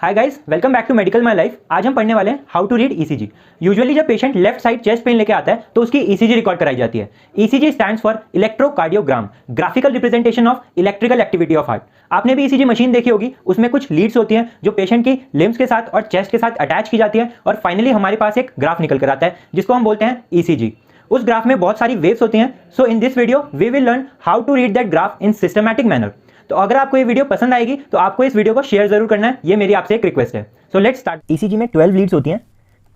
Hi guys, welcome back to medical my life. आज हम पढ़ने वाले हैं how to read ECG. Usually जब patient left side chest pain लेके आता है तो उसकी ईसीजी रिकॉर्ड कराई जाती है। ECG stands for electrocardiogram, graphical representation of electrical activity of heart. आपने भी ईसीजी मशीन देखी होगी, उसमें कुछ लीड्स होती हैं जो पेशेंट की लिम्स के साथ और चेस्ट के साथ अटैच की जाती है और फाइनली हमारे पास एक ग्राफ निकल कर आता है जिसको हम बोलते हैं ईसीजी। उस ग्राफ में बहुत सारी वेव्स होती हैं। So in this video we will learn how to read that graph in systematic manner. तो अगर आपको ये वीडियो पसंद आएगी तो आपको इस वीडियो को शेयर जरूर करना है, ये मेरी आपसे एक रिक्वेस्ट है। So let's start. ईसीजी में 12 लीड्स होती हैं,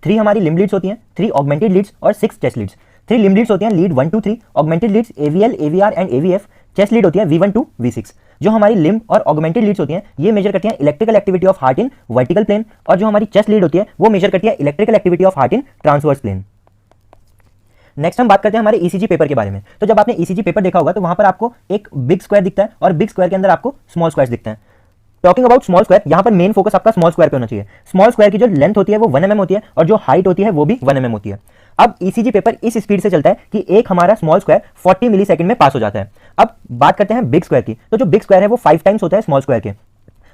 3 हमारी लिम्ब लीड्स होती हैं, 3 ऑगमेंटेड लीड्स और 6 चेस्ट लीड्स। 3 लिम्ब लीड्स होती हैं, lead 1 2 3, augmented leads AVL, AVR and AVF। Chest lead होती है V1 to V6। जो हमारी लिम्ब और ऑगमेंटेड लीड्स होती हैं ये मेजर करती हैं electrical activity of heart in vertical plane, और जो हमारी चेस्ट लीड होती है वो मेजर करती है electrical activity of heart in transverse plane. Next हम बात करते हैं हमारे ईसीजी पेपर के बारे में। तो जब आपने ईसीजी पेपर देखा होगा तो वहां पर आपको एक बिग स्क्वायर दिखता है और बिग स्क्वायर के अंदर आपको स्मॉल स्क्वायर्स दिखते हैं। टॉकिंग अबाउट स्मॉल स्क्वायर, यहां पर मेन फोकस आपका स्मॉल स्क्वायर पे होना चाहिए। स्मॉल स्क्वायर की जो लेंथ होती है वो 1 mm होती है और जो हाइट होती है वो भी 1 mm होती है। अब ईसीजी पेपर इस स्पीड से चलता है कि एक हमारा स्मॉल स्क्वायर 40 मिलीसेकंड में पास हो जाता है। अब बात करते हैं बिग स्क्वायर की। तो जो बिग स्क्वायर है वो 5 टाइम्स होता है स्मॉल स्क्वायर के।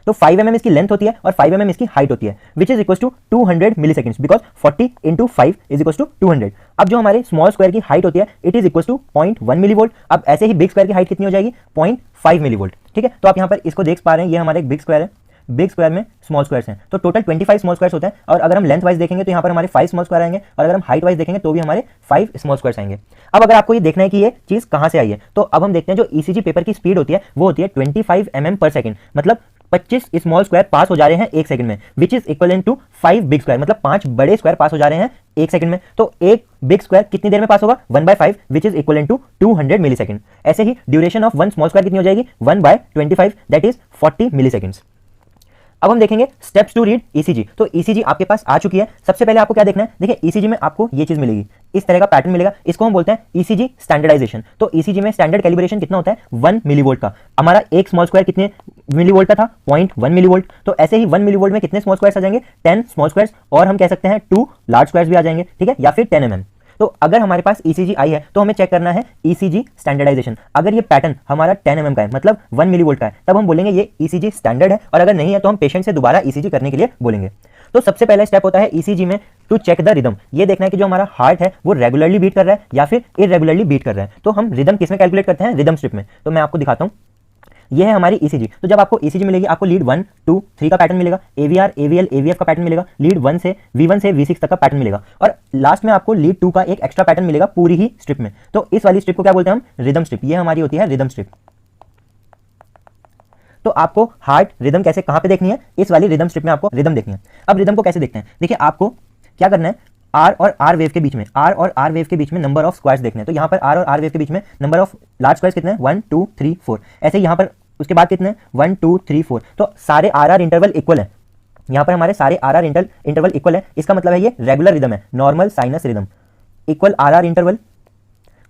तो 5 mm इसकी लेंथ होती है और 5 mm इसकी हाइट होती है, which is equal to 200 milliseconds, because 40 × 5 is equal to 200। अब जो हमारे स्मॉल स्क्वायर की हाइट होती है it is equal to 0.1 millivolt. अब ऐसे ही बिग स्क्वायर की हाइट कितनी हो जाएगी, 0.5 मिलीवोल्ट। ठीक है, तो आप यहाँ पर इसको देख पा रहे हैं, ये हमारा एक बिग स्क्वायर है। बिग स्क्वायर में स्मॉल स्क्वायर्स हैं, तो टोटल 25 स्मॉल स्क्वायर्स होते हैं। और अगर हम लेंथ वाइज देखेंगे तो यहाँ पर हमारे 5 स्मॉल स्क्वायर आएंगे, और अगर हम हाइट वाइज देखेंगे तो भी हमारे 5 स्मॉल स्क्वायर्स आएंगे। अब अगर आपको ये देखना है कि ये चीज कहां से आई है, तो अब हम देखते हैं जो ईसीजी पेपर की स्पीड होती है वो होती है 25 mm पर सेकंड, मतलब 25 स्मॉल स्क्वायर पास हो जा रहे हैं एक सेकंड में, which is equal to 5 big square, मतलब 5 बड़े स्क्वायर पास हो जा रहे हैं एक सेकंड में। तो एक बिग स्क्वायर कितनी देर में पास होगा, 1/5, which is equal to 200 millisecond. ऐसे ही ड्यूरेशन ऑफ 1 स्मॉल स्क्वायर कितनी हो जाएगी, 1/25, दैट इज 40 मिलीसेकंड्स। अब हम देखेंगे स्टेप्स टू रीड ईसीजी। तो ईसीजी आपके पास आ चुकी है। सबसे पहले आपको क्या देखना है, देखिए ईसीजी में आपको ये चीज मिलेगी, इस तरह का पैटर्न मिलेगा। इसको हम बोलते हैं ईसीजी स्टैंडर्डाइजेशन। तो ईसीजी में स्टैंडर्ड कैलिब्रेशन कितना होता है, 1 मिलीवोल्ट का। हमारा एक स्मॉल स्क्वायर कितने मिलीवोल्ट का था, 0.1 मिलीवोल्ट। तो ऐसे ही 1 मिलीवोल्ट में कितने स्मॉल स्क्वायर्स आ जाएंगे, 10 स्मॉल स्क्वायर्स, और हम कह सकते हैं 2 लार्ज स्क्वायर्स भी आ जाएंगे। ठीक है, या फिर 10 mm। तो अगर हमारे पास ईसीजी आई है तो हमें चेक करना है ईसीजी स्टैंडर्डाइजेशन। अगर ये पैटर्न हमारा 10 mm का है, मतलब 1 मिलीवोल्ट का है, तब हम बोलेंगे ये ईसीजी स्टैंडर्ड है, और अगर नहीं है तो हम पेशेंट से दोबारा ईसीजी करने के लिए बोलेंगे। तो सबसे पहला स्टेप होता है ईसीजी में टू चेक द रिदम। ये देखना है कि जो हमारा हार्ट है वो रेगुलरली बीट कर रहा है या फिर इरेगुलरली बीट कर रहा है। तो हम रिदम किस में कैलकुलेट करते हैं, रिदम स्ट्रिप में। तो मैं आपको दिखाता हूँ, ये है हमारी ईसीजी। तो जब आपको ईसीजी मिलेगी आपको लीड 1 2 3 का पैटर्न मिलेगा, AVR AVL AVF का पैटर्न मिलेगा, लीड 1 से V6 तक का पैटर्न मिलेगा, और लास्ट में आपको लीड 2 का एक एक्स्ट्रा पैटर्न मिलेगा पूरी ही स्ट्रिप में। तो इस वाली स्ट्रिप को क्या बोलते हैं हम, रिदम स्ट्रिप। ये हमारी होती है रिदम स्ट्रिप। तो आपको हार्ट रिदम कैसे कहां पे देखनी है, इस वाली रिदम स्ट्रिप में आपको रिदम देखनी है। अब रिदम को कैसे देखते हैं, देखिए आपको क्या करना है, आर और आर वेव के बीच में, आर और आर वेव के बीच में नंबर ऑफ स्क्वायर्स देखने हैं। तो यहाँ पर आर और आर वेव के बीच में नंबर ऑफ लार्ज स्क्वायर्स कितने हैं, 1 2 3 4। ऐसे यहाँ पर उसके बाद कितने, 1 2 3 4। तो सारे आर इंटरवल इक्वल है। यहाँ पर हमारे सारे आर इंटरवल इक्वल है। इसका मतलब है ये रेगुलर रिदम है, normal sinus rhythm equal R interval.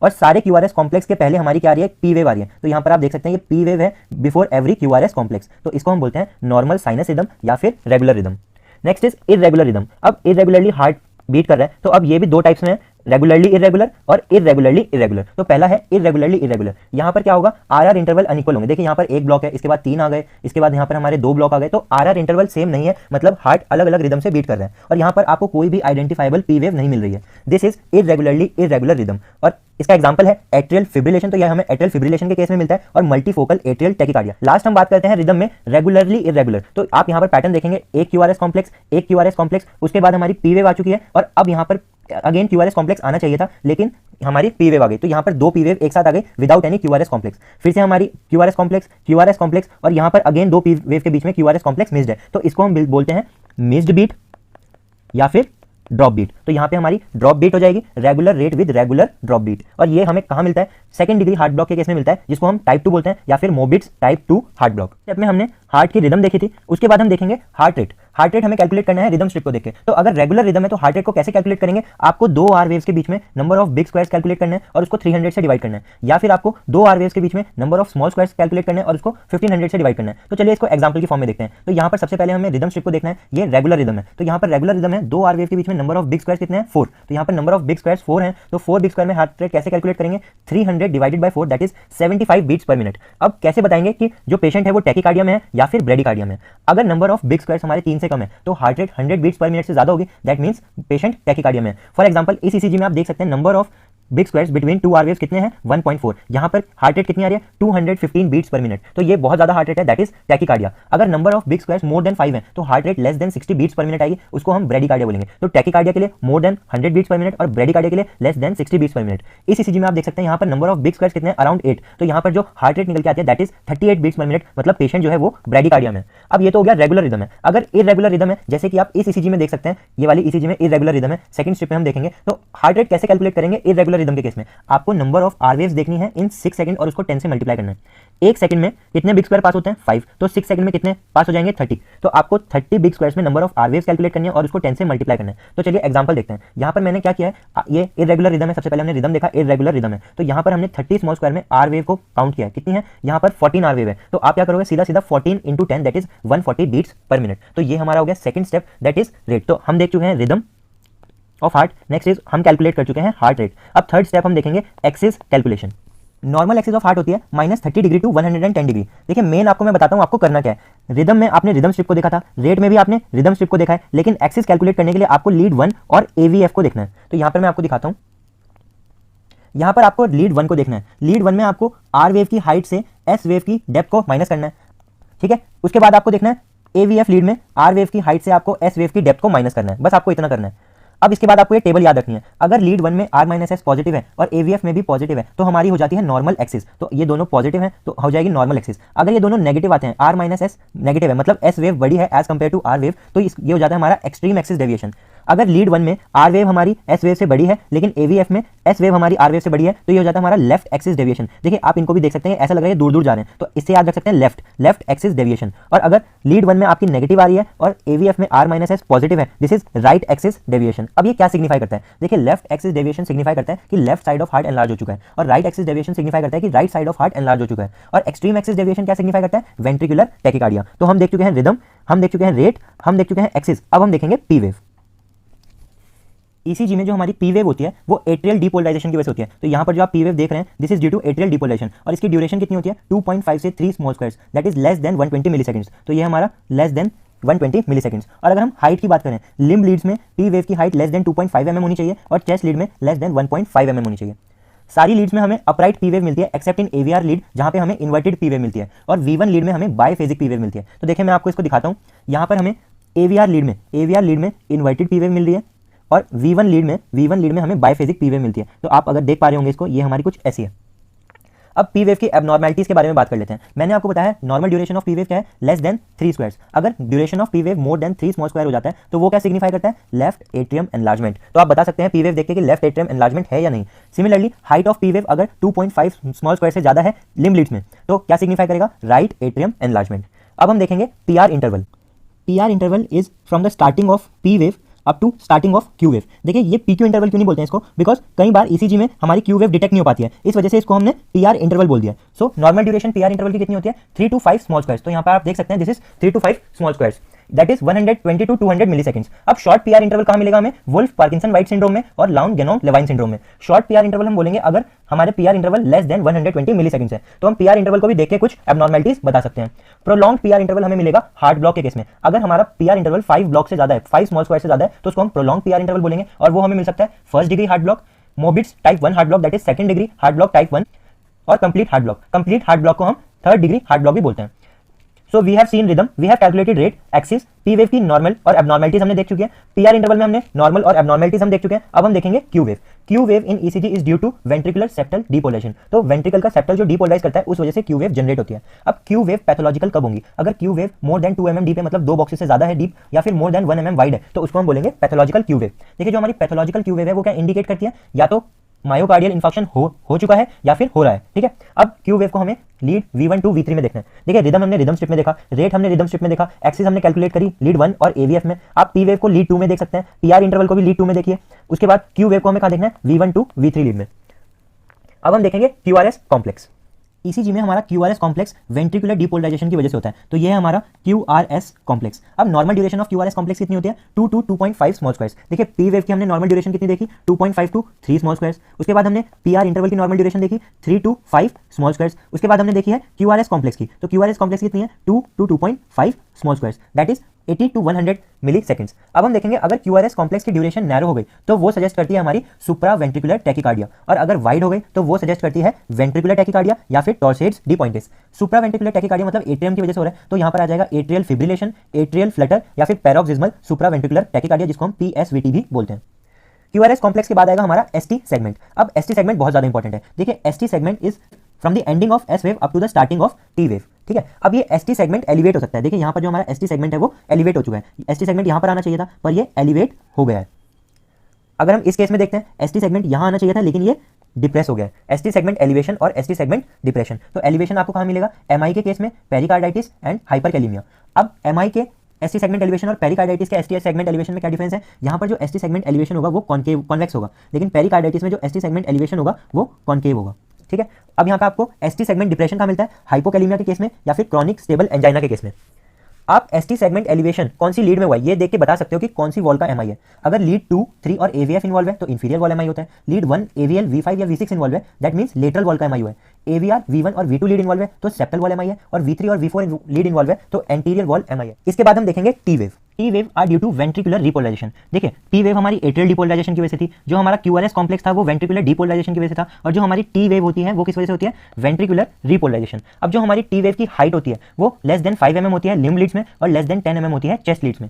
और सारे क्यूआरएस कॉम्प्लेक्स के पहले हमारी क्या आ रही है, पी वेव आ रही है। तो यहाँ पर आप देख सकते हैं ये पी वेव है बिफोर एवरी क्यूआरएस कॉम्प्लेक्स। तो इसको हम बोलते हैं नॉर्मल साइनस रिदम या फिर regular rhythm. Next is irregular rhythm. अब इरेगुलरली हार्ट बीट कर रहा है, तो अब ये भी 2 टाइप्स में है, रेगुलरली इरेगुलर और इरेगुलरली इरेगुलर। तो पहला है इरेगुलरली इरेगुलर। यहाँ पर क्या होगा, आर इंटरवल अनइक्वल होंगे। देखिए यहाँ पर एक ब्लॉक है, इसके बाद 3 आ गए, इसके बाद यहाँ पर हमारे 2 ब्लॉक आ गए। तो आर इंटरवल सेम नहीं है, मतलब हार्ट अलग अलग रिदम से बीट कर रहे हैं, और यहाँ पर आपको कोई भी आइडेंटिफाइबल पी वेव नहीं मिल रही है। This is irregularly irregular rhythm. और इसका एग्जांपल है एट्रियल फिब्रिलेशन। तो यह हमें एट्रियल फिब्रिलेशन के केस में मिलता है, और मल्टीफोकल एट्रियल टैकीकार्डिया। लास्ट हम बात करते हैं रिदम में रेगुलरली इरेगुलर। तो आप यहाँ पर पैटर्न देखेंगे, एक क्यूआरएस कॉम्प्लेक्स, उसके बाद हमारी पी वेव आ चुकी है, और अब यहाँ पर अगेन क्यूआरएस कॉम्प्लेक्स आना चाहिए था, लेकिन हमारी पी वेव आ गई। तो यहाँ पर 2 पी वेव एक साथ आ गई विदाउट एनी क्यूआरएस कॉम्प्लेक्स। फिर से हमारी क्यूआरएस कॉम्प्लेक्स, और यहाँ पर अगेन 2 पी वेव के बीच में क्यूआरएस कॉम्प्लेक्स मिस्ड है। तो इसको हम बोलते हैं मिस्ड बीट या फिर ड्रॉप बीट। तो यहाँ पे हमारी ड्रॉप बीट हो जाएगी, regular rate with regular drop beat. और ये हमें कहाँ मिलता है, सेकंड डिग्री हार्ट ब्लॉक के केस में मिलता है, जिसको हम टाइप 2 बोलते हैं, या फिर Mobitz type 2 heart block. Step में हमने हार्ट की रिदम देखी थी, उसके बाद हम देखेंगे हार्ट रेट। हार्ट रेट हमें कैलकुलेट करना है रिदम स्ट्रिप को देख के। तो अगर रेगुलर रिदम है तो हार्ट रेट को कैसे कैलकुलेट करेंगे, आपको 2 आर वेव्स के बीच में number of big squares calculate करना है और उसको 300 से डिवाइड करना है, या फिर आपको 2 आर वेव्स के बीच में number of small squares calculate करना है और उसको 1500 से डिवाइड करना है। तो चलिए इसको एग्जांपल की फॉर्म में देखते हैं। तो यहाँ पर सबसे पहले हमें रिदम स्ट्रिप को देखना है, ये रेगुलर रिदम है। तो यहाँ पर रेगुलर रिदम है, 2 आर वेव के बीच में number of big squares square कितने हैं 4, तो यहाँ पर नंबर ऑफ बिग स्क्वायर्स 4 हैं, तो 4 बिग स्क्वायर में हार्ट रेट कैसे कैलकुलेट करेंगे, 300 divided by 4 that is 75 beats per minute. अब कैसे बताएंगे कि जो पेशेंट है वो टैकीकार्डिया में है या फिर ब्रेडिकार्डिया में है। अगर नंबर ऑफ बिग स्क्वायर्स हमारे 3 से कम है तो heart rate 100 beats per minute से ज्यादा होगी, दैट मींस पेशेंट टैकीकार्डिया में है। फॉर एग्जांपल इस ईसीजी में आप देख सकते हैं number of big squares between 2 R waves कितने हैं 1.4, यहाँ पर हार्ट रेट कितनी आ रही है 215 बीट्स पर मिनट, तो ये बहुत ज्यादा हार्ट रेट है, दैट इज टैकीकार्डिया। अगर number of big squares more than 5 है तो heart rate less than 60 beats per minute आएगी, उसको हम ब्रेडिकार्डिया बोलेंगे। तो टैकीकार्डिया के लिए more than 100 beats per minute और ब्रेडिकार्डिया के लिए less than 60 beats per minute. इस ईसीजी में आप देख सकते हैं यहाँ पर नंबर ऑफ बिग स्क्वायर्स कितने हैं अराउंड 8, तो यहाँ पर जो हार्ट रेट निकल के आती है that is 38 beats per minute, मतलब पेशेंट जो है वो ब्रेडिकार्डिया में। अब ये तो हो गया रेगुलर रिदम है। अगर इरेगुलर रिदम है जैसे कि आप इस ईसीजी में देख सकते हैं, ये वाली ईसीजी में इरेगुलर रिदम है, सेकंड स्टेप में हम देखेंगे तो हार्ट रेट कैसे कैलकुलेट करेंगे इरेगुलर रिदम के केस में। आपको नंबर ऑफ आर वेव्स देखनी है इन 6 सेकंड और उसको 10 से मल्टीप्लाई करना है। एक सेकंड में कितने बिग स्क्वायर पास होते हैं 5, तो 6 सेकंड में कितने पास हो जाएंगे 30, तो आपको 30 बिग स्क्वायर्स में number of R waves calculate करनी है और उसको 10 से मल्टीप्लाई करना है। तो चलिए एग्जांपल देखते हैं। यहाँ पर मैंने क्या किया है, ये इरेगुलर रिदम है, सबसे पहले हमने रिदम देखा इरेगुलर रिदम है, तो यहाँ पर हमने 30 स्मॉल स्क्वायर में आर वेव को काउंट किया है, कितनी है यहाँ पर 14 आर वेव है, तो आप क्या करोगे सीधा सीधा 14 into 10 that is 140 beats per minute. तो ये हमारा हो गया second step that is rate. तो हम देख चुके हैं rhythm of heart, next is हम कैलकुलेट कर चुके हैं हार्ट रेट। अब थर्ड स्टेप हम देखेंगे axis calculation. Normal axis of heart होती है -30 डिग्री टू 110 डिग्री। देखिए मेन आपको मैं बताता हूं आपको करना क्या है। रिदम में आपने रिदम स्ट्रिप को देखा था, रेट में भी आपने रिदम स्ट्रिप को देखा है, लेकिन एक्सिस कैलकुलेट करने के लिए आपको लीड 1 और एवीएफ को देखना है। तो यहां पर मैं आपको दिखाता हूं, यहां पर आपको लीड 1 को देखना है। लीड 1 में आपको आर वेव की हाइट से एस वेव की डेप्थ को माइनस करना है, ठीक है। उसके बाद आपको देखना है एवीएफ लीड में आर वेव की हाइट से आपको एस वेव की डेप्थ को माइनस करना है, बस आपको इतना करना है। अब इसके बाद आपको ये टेबल याद रखनी है, अगर लीड 1 में आर माइनस एस पॉजिटिव है और एवीएफ में भी पॉजिटिव है तो हमारी हो जाती है नॉर्मल एक्सिस, तो ये दोनों पॉजिटिव है तो हो जाएगी नॉर्मल एक्सिस। अगर ये दोनों नेगेटिव आते हैं, आर माइनस एस नेगेटिव है मतलब एस वेव बड़ी है as compare to R wave, तो ये हो जाता है हमारा एक्सट्रीम एक्सिस डेविएशन। अगर लीड 1 में आर वेव हमारी एस वेव से बड़ी है लेकिन एवीएफ में एस वेव हमारी आर वेव से बड़ी है, तो ये हो जाता है हमारा लेफ्ट एक्सिस डेविएशन। देखिए आप इनको भी देख सकते हैं, ऐसा लग रहा है दूर दूर जा रहे हैं, तो इससे याद रख सकते हैं लेफ्ट एक्सिस डेविएशन। और अगर लीड 1 में आपकी नेगेटिव आ रही है और एवीएफ में आर माइनस एस पॉजिटिव है, this is right axis deviation. अब ये क्या सिग्निफाई करता है, देखिए लेफ्ट एक्सिस डेविएशन सिग्निफाई करता है कि left side of heart enlarge हो चुका है, और राइट एक्सिस डेविएशन सिग्निफाई करता है कि right side of heart enlarge हो चुका है। और एक्सट्रीम एक्सिस डेविएशन क्या सिग्निफाई करता है, वेंट्रिकुलर टैकीकार्डिया। तो हम देख चुके हैं रिदम, हम देख चुके हैं रेट, हम देख चुके हैं एक्सिस, अब हम देखेंगे पी वेव। ईसीजी में जो हमारी पी वेव होती है वो एट्रियल डीपोलराइजेशन की वजह से होती है। तो यहाँ पर जो आप पी वेव देख रहे हैं this is due to atrial depolarization, और इसकी ड्यूरेशन कितनी होती है 2.5 से 3 small squares that is less than 120 milliseconds. तो ये हमारा लेस देन 120 मिलीसेकंड्स। और अगर हम हाइट की बात करें, लिम्ब लीड्स में पी वेव की हाइट लेस देन 2.5 mm होनी चाहिए और चेस्ट लीड में लेस देन 1.5 mm होनी चाहिए। सारी लीड्स में हमें अपराइट पी वेव मिलती है एक्सेप्ट इन एवीआर लीड जहां पे हमें इन्वर्टेड पी वेव मिलती है, और V1 लीड में हमें बायफेजिक पी वेव मिलती है। तो देखिए मैं आपको इसको दिखाता हूं, यहाँ पर हमें एवीआर लीड में इन्वर्टेड पी वेव मिल रही है और V1 लीड में हमें बायफेजिक पी वेव मिलती है। तो आप अगर देख पा रहे होंगे इसको, ये हमारी कुछ ऐसी है। अब पी वेव की एबनॉर्मलिटीज के बारे में बात कर लेते हैं। मैंने आपको बताया normal duration of P wave क्या है, लेस देन 3 स्क्वायर्स। अगर duration of P wave more than 3 small square हो जाता है तो वो क्या सिग्निफाई करता है, लेफ्ट एट्रियम एनलार्जमेंट। तो आप बता सकते हैं पी वेव देख के कि लेफ्ट एट्रियम एनलार्जमेंट है या नहीं। Similarly height of P wave अगर 2.5 स्मॉल स्क्वायर से ज्यादा है लिम्ब लीड्स में तो क्या सिग्निफाई करेगा, राइट एट्रियम एनलार्जमेंट। अब हम देखेंगे PR interval. PR interval is from the starting of P wave up to starting of Q wave. देखिए ये पीक्यू इंटरवल क्यों नहीं बोलते हैं इसको, बिकॉज कई बार ईसीजी में हमारी क्यू वेव डिटेक्ट नहीं हो पाती है, इस वजह से इसको हमने पीआर इंटरवल बोल दिया। So normal duration PR interval की कितनी होती है 3 to 5 स्मॉल स्क्वायर्स। तो यहाँ पर आप देख सकते हैं this is 3 to 5 small squares that is 120 to 200 milliseconds. अब शॉर्ट पीआर इंटरवल कहाँ मिलेगा हमें, वुल्फ पार्किंसन वाइट सिंड्रोम में और लाउन गेनोम लेवाइन सिंड्रोम में। शॉर्ट पीआर इंटरवल हम बोलेंगे अगर हमारे PR interval less than 120 milliseconds है, तो हम पीआर इंटरवल को भी देख के कुछ एबनॉर्मलिटीज बता सकते हैं। प्रोलॉन्ग पीआर इंटरवल हमें मिलेगा हार्ट ब्लॉक के केस में। अगर हमारा पीआर इंटरवल 5 ब्लॉक से ज्यादा है, 5 स्मॉल स्क्वायर से ज्यादा है, तो उसको हम प्रोलॉन्ग पीआर इंटरवल बोलेंगे, और वो हमें मिल सकता है first degree heart block, Mobitz type 1 heart block that is second degree heart block type 1, और complete heart block. Complete heart block को हम थर्ड डिग्री हार्ट ब्लॉक भी बोलते हैं। So we have seen rhythm, we have calculated rate, axis, P wave की normal और abnormalities हमने देख चुके हैं। पीआर इंटरवल में हमने नॉर्मल और एबनॉर्मलिटीज हम देख चुके हैं। अब हम देखेंगे Q wave. Q wave in ECG is due to ventricular septal depolarization. तो वेंट्रिकल का सेप्टल जो डीपोलराइज करता है उस वजह से क्यू वेव जनरेट होती है। अब क्यू वेव पैथोलॉजिकल कब होंगी, अगर Q wave more than 2 mm deep है, मतलब 2 बॉक्सेस से ज्यादा है डीप, या फिर मोर देन 1 mm वाइड है, तो उसको हम बोलेंगे पैथोलॉजिकल क्यू वेव। देखिए जो हमारी पैथोलॉजिकल क्यू वेव है वो क्या इंडिकेट करती है, या तो मायोकार्डियल इंफेक्शन हो चुका है या फिर हो रहा है, ठीक है। अब क्यू वेव को हमें लीड V1 to V3 में देखना है। देखिए रिदम हमने रिदम स्ट्रिप में देखा, रेट हमने रिदम स्ट्रिप में देखा, एक्सिस हमने कैलकुलेट करी लीड 1 और एवीएफ में। आप पी वेव को लीड 2 में देख सकते हैं, पीआर इंटरवल को भी लीड 2 में देखिए। उसके बाद क्यू वेव को हमें कहां देखना है, V1 to V3 लीड में। अब हम देखेंगे क्यूआरएस कॉम्प्लेक्स। ईसीजी में हमारा क्यूआरएस कॉम्प्लेक्स वेंट्रिकुलर डीपोलराइजेशन की वजह से होता है, तो ये है हमारा क्यूआरएस कॉम्प्लेक्स। अब normal duration of QRS complex कितनी होती है? 2 to 2.5 स्मॉल स्क्वायर्स। देखिए पी वेव की हमने नॉर्मल ड्यूरेशन कितनी देखी? 2.5 to 3 स्मॉल स्क्वायर्स। उसके बाद हमने पीआर इंटरवल की नॉर्मल ड्यूरेशन देखी 3 to 5 स्मॉल स्क्वायर्स। उसके बाद हमने देखी है क्यूआरएस कॉम्प्लेक्स की, तो क्यूआरएस कॉम्प्लेक्स कितनी है? 2 to 2.5 small squares, that is 80 to 100 milliseconds. अब हम देखेंगे अगर क्यूआरएस कॉम्प्लेक्स की ड्यूरेशन नैरो हो गई तो वो सजेस्ट करती है हमारी सुप्रा वेंट्रिकुलर टैकीकार्डिया, और अगर वाइड हो गई तो वो सजेस्ट करती है वेंट्रिकुलर टैकीकार्डिया या फिर टॉर्सिड्स डी पॉइंटेस। सुप्रा वेंट्रिकुलर टैकीकार्डिया मतलब एट्रियम की वजह से हो रहा है, तो यहाँ पर आ जाएगा एट्रियल फिब्रिलेशन, एट्रियल फ्लटर या फिर पैरोक्सिस्मल सुप्रा वेंट्रिकुलर टैकीकार्डिया, जिसको हम पीएसवीटी भी बोलते हैं। क्यूआरएस कॉम्प्लेक्स के बाद आएगा हमारा एसटी सेगमेंट। अब एसटी सेगमेंट बहुत ज्यादा इंपॉर्टेंट है। देखिए ST segment is from the ending of S wave up to the starting of T wave, ठीक है। अब ये एसटी सेगमेंट एलिवेट हो सकता है। देखिए यहाँ पर जो हमारा एसटी सेगमेंट है वो एलिवेट हो चुका है। एसटी सेगमेंट यहाँ पर आना चाहिए था पर ये एलिवेट हो गया है। अगर हम इस केस में देखते हैं एसटी सेगमेंट यहाँ आना चाहिए था लेकिन ये डिप्रेस हो गया है। एसटी सेगमेंट एलिवेशन और एसटी सेगमेंट डिप्रेशन। तो एलिवेशन आपको कहाँ मिलेगा? एमआई के केस में पेरिकार्डाइटिस एंड हाइपरकैलेमिया। अब एमआई के एसटी सेगमेंट एलिवेशन और पेरिकार्डाइटिस के एसटी सेगमेंट एलिवेशन में क्या डिफरेंस है? यहाँ पर जो एसटी सेगमेंट एलिवेशन होगा वो कॉन्केव कॉन्वेक्स होगा, लेकिन पेरिकार्डाइटिस में जो एसटी सेगमेंट एलिवेशन होगा वो कॉन्केव होगा, ठीक है। अब यहाँ पे आपको एसटी सेगमेंट डिप्रेशन कहाँ मिलता है? हाइपोकैलेमिया के केस में या फिर क्रॉनिक स्टेबल एंजाइना के केस में। आप एसटी सेगमेंट एलिवेशन कौन सी लीड में हुआ है ये देख के बता सकते हो कि कौन सी वॉल का एमआई है। अगर लीड 2, 3 और एवीएफ इन्वॉल्व है तो इंफीरियर वॉल एमआई होता है। लीड 1, एवीएल, V5 या V6 इन्वॉल्व है, दैट मींस लेटरल वॉल का एमआई हुआ है। एवीआर, V1 और V2 लीड इन्वॉल्व है तो सेप्टल वॉल एमआई है, और V3 और V4 लीड इन्वॉल्व है तो एंटीरियर वॉल एमआई है। इसके बाद हम देखेंगे T wave. T wave are due to ventricular repolarization. देखिए पी वेव हमारी एट्रियल डिपोलराइजेशन की वजह से थी, जो हमारा क्यूआरएस कॉम्प्लेक्स था वो वेंट्रिकुलर डिपोलराइजेशन की वजह से था, और जो हमारी टी वेव होती है वो किस वजह से होती है? Ventricular repolarization. अब जो हमारी टी वेव की हाइट होती है वो लेस देन 5 mm होती है लिम्ब लीड्स में, और लेस देन 10 mm होती है चेस्ट लीड्स में।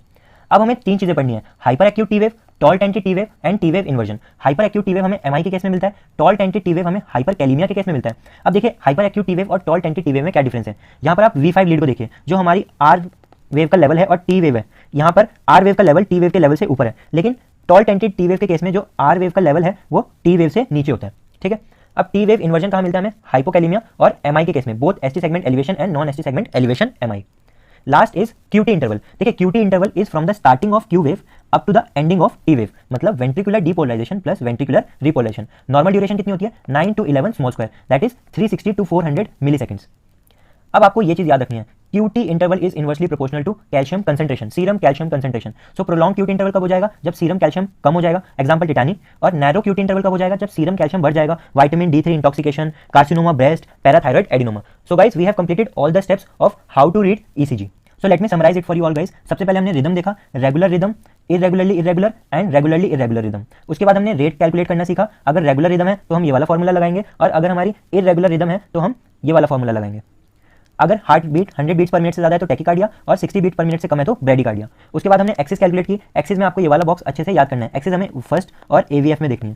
अब हमें 3 चीजें पढ़नी है: hyper acute T wave, tall tented T wave and T wave inversion. Hyper acute T wave हमें एमआई के केस में मिलता है, टॉल टेंटेड टी वेव हमें हाइपर कैलीमिया के केस में मिलता है। अब देखिए हाइपर एक्यूट टी वेव और टॉल टेंटेड टी वेव में क्या डिफरेंस है। यहाँ पर आप V5 लीड को देखिए, जो हमारी आर वेव का लेवल है और टी वेव है, यहाँ पर आर वेव का लेवल टी वेव के लेवल से ऊपर है, लेकिन टॉल टेंटेड टी वेव के केस में जो आर वेव का लेवल है वो टी वेव से नीचे होता है, ठीक है। अब टी वेव इन्वर्जन कहाँ मिलता है हमें? हाइपोकैलेमिया और एमआई के केस में, both ST segment elevation and non ST segment elevation MI. Last is QT interval. देखिए QT interval is from the starting of Q wave up to the ending of T wave, मतलब ventricular depolarization plus ventricular repolarization. Normal duration कितनी होती है? 9 to 11 small square, that is 360 to 400 milliseconds. अब आपको ये चीज याद रखनी है, QT interval is inversely proportional to calcium concentration, serum calcium concentration. So prolong QT interval कब हो जाएगा? जब सीरम कैल्शियम कम हो जाएगा, एग्जांपल टिटानी। और नैरो QT इंटरवल कब हो जाएगा? जब सीरम कैल्शियम बढ़ जाएगा, vitamin D3 intoxication, carcinoma breast, parathyroid adenoma. So guys we have completed all the steps of how to read ECG। So let me summarise it for you all guys. सबसे पहले हमने रिदम देखा, regular rhythm, irregularly irregular and regularly irregular rhythm. उसके बाद हमने rate calculate करना सीखा। अगर रेगुलर रिदम है तो हम ये वाला फॉर्मूला लगाएंगे, और अगर हमारी इरेगुलर रिदम है तो हम ये वाला फॉर्मूला लगाएंगे। अगर heart beat 100 beats per minute से ज्यादा है तो टैकीकार्डिया, और 60 बीट पर मिनट से कम है तो ब्रेडिकार्डिया। उसके बाद हमने एक्सिस कैलकुलेट की। एक्सिस में आपको ये वाला बॉक्स अच्छे से याद करना है। एक्सिस हमें फर्स्ट और AVF में देखनी है।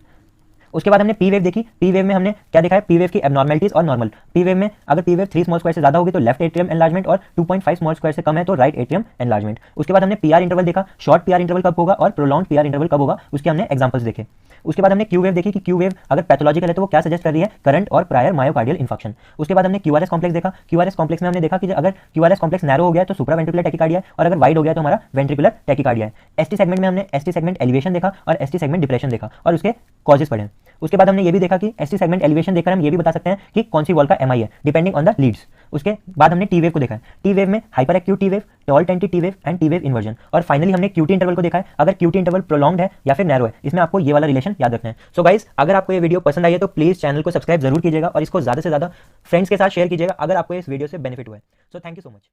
उसके बाद हमने पी वेव देखी। पी वेव में हमने क्या देखा है? पी वेव की एबनॉर्मलिटीज और नॉर्मल। पी वेव में अगर पी वेव 3 स्मॉल स्क्वायर से ज्यादा होगी तो लेफ्ट एट्रियम एनलार्जमेंट, और 2.5 स्मॉल स्क्वायर से कम है तो राइट एट्रियम एनलार्जमेंट। उसके बाद हमने पीआर इंटरवल देखा। शॉर्ट पीआर इंटरवल कब होगा और प्रोलॉन्ग पीआर इंटरवल कब होगा, उसके हमने एग्जांपल्स देखे। उसके बाद हमने क्यू वेव देखी कि क्यू वेव अगर पैथोलॉजिकल है तो वो क्या सजेस्ट कर रही है? करंट और प्रायर मायोकार्डियल इंफेक्शन। उसके बाद हमने क्यूआरएस कॉम्प्लेक्स देखा। क्यूआरएस कॉम्प्लेक्स में हमने देखा कि अगर क्यूआरएस कॉम्प्लेक्स नैरो हो गया तो सुप्रा वेंट्रिकुलर टैकीकार्डिया है, और अगर वाइड हो गया तो हमारा वेंट्रिकुलर टैकीकार्डिया है। एसटी सेगमेंट में हमने एसटी सेगमेंट एलिवेशन देखा और एसटी सेगमेंट डिप्रेशन देखा, और उसके कॉजेस पढ़े। उसके बाद हमने ये भी देखा कि एसटी सेगमेंट एलिवेशन देखकर हम ये भी बता सकते हैं कि कौन सी वॉल का एमआई है डिपेंडिंग ऑन द लीड्स। उसके बाद हमने टी वेव को देखा है। टी वेव में hyper acute T wave, tall tented T wave and T wave inversion. और फाइनली हमने क्यूटी इंटरवल को देखा है। अगर क्यूटी इंटरवल प्रोलॉन्ग्ड है या फिर नैरो है, इसमें आपको ये वाला रिलेशन याद रखना है। सो गाइस अगर आपको ये वीडियो पसंद आई है तो प्लीज चैनल को सब्सक्राइब जरूर कीजिएगा, और इसको ज्यादा से ज्यादा फ्रेंड्स के साथ शेयर कीजिएगा अगर आपको इस वीडियो से बेनिफिट हुआ है। So thank you so much.